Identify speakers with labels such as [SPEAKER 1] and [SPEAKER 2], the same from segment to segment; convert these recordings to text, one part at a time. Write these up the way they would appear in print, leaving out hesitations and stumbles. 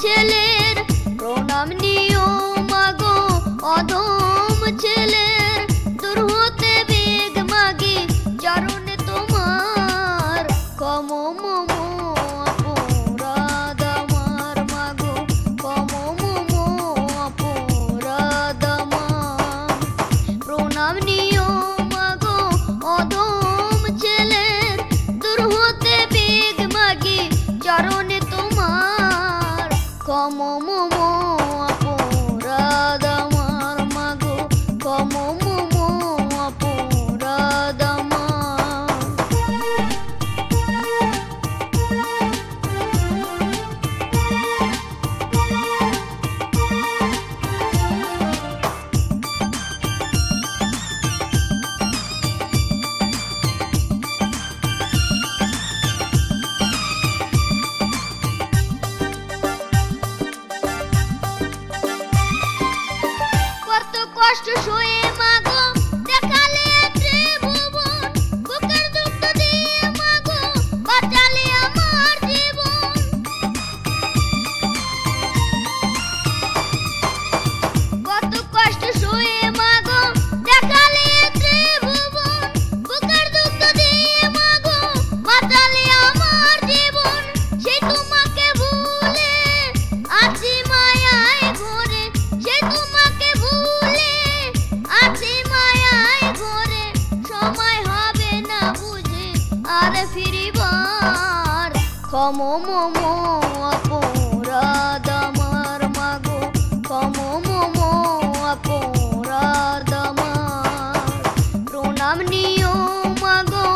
[SPEAKER 1] ছেলের প্রণাম নিও মাগো অধম ছেলের দূর হতে বেগ মাগি চরণে তোমার কম মম অপরাধ আমার মাগো কম মম অপরাধ আমার প্রণাম নিও মাগো অধম ছেলের দূর হতে বেগ মাগি চরণে তোমার কম মম অপরাধ আমার মাগো কম মম অপরাধ আমার কত কষ্ট সয়ে মাগো দেখালে ত্রিভুবন বুকের দুঃখ দিয়ে মাগো বাঁচালে আমার জীবন কত কষ্ট সয়ে মাগো দেখালে ত্রিভুবন বুকের দুঃখ দিয়ে মাগো বাঁচালে আমার জীবন সেই তোমাকে ভুলে আছি মায়ায় ঘরে সেই তোমাকে ভুলে আছি মায়ায় ঘরে সময় হবে না বুঝে আর ফিরিবার ক্ষম মম অপরাধ আমার মাগো ক্ষম মম অপরাধ আমার প্রণাম নিও মাগো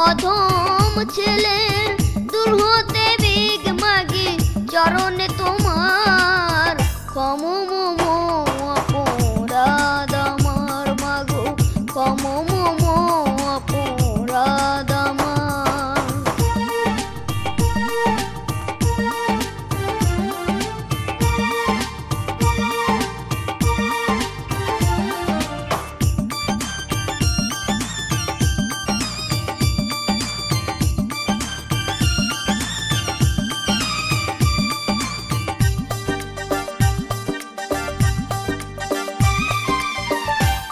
[SPEAKER 1] অধম ছেলের দূর হতে বেগ মাগি চরণে তোমার ক্ষম মম অপরাধ আমার মাগো ক্ষম মম অপরাধ আমার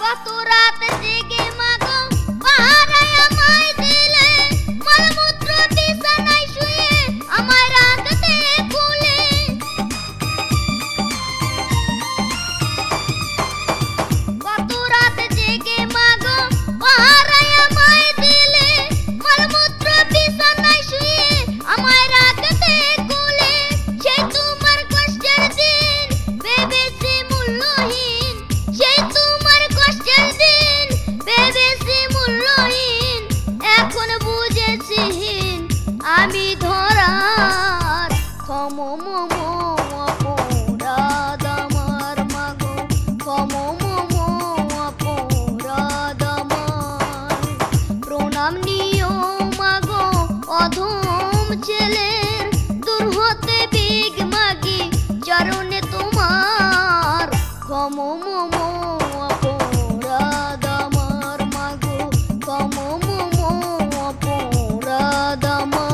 [SPEAKER 1] কত রাত জেগে মাগো পাহারায় আমায় দিলে মলমূত্র বিছানায় শুয়ে আমায় রাখতে কুলে কত রাত জেগে মাগো পাহারায় আমায় দিলে মলমূত্র বিছানায় শুয়ে আমায় রাখতে কুলে সেই তোমার কষ্টের দিন ভেবেছি মূল্যহীন সেই তোমার কষ্টের দিন ভেবেছি মূল্যহীন এখন বুঝেছিহীন আমি ধরার ক্ষম মম অপরাধ আমার মাগো ক্ষম মম অপরাধ আমার প্রণাম নিও মাগো অধম ছেলের দূর হতে বেগ মাগি চরণে তোমার ক্ষম মম অপরাধ আমার মাগো ক্ষম মম অপরাধ আমার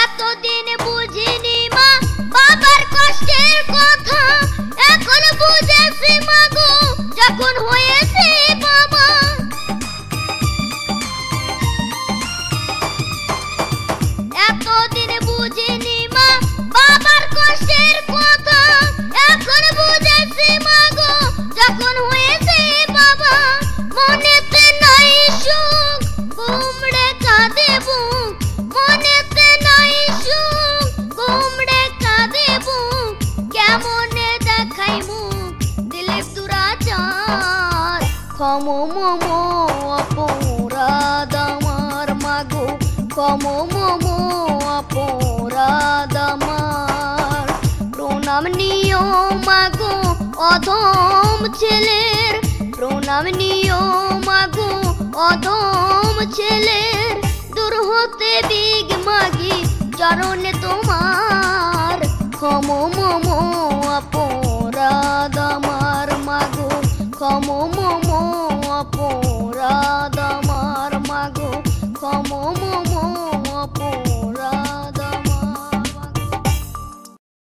[SPEAKER 1] এতদিন বুঝিনি মা বাবার কষ্টের কথা এখন বুঝেছি মাগো যখন হয়েছে বাবা এতদিন বুঝিনি মা বাবার কষ্টের কথা এখন বুঝেছি মাগো যখন হয়েছে বাবা মনেতে নাই সুখ কুমড়ে কাঁদে বুক মনেতে নাই সুখ কুমড়ে কাঁদে বুক কেমনে দেখাই মুখ দিলের দুরাচার ক্ষম মম অপরাধ আমার মাগো ক্ষম মম অপরাধ আমার প্রণাম নিও মাগো অধম ছেলের প্রণাম নাম নিও মাগো অদম ছেলের দূর হতে বিগ মাগি চরণে তোমার ক্ষম মম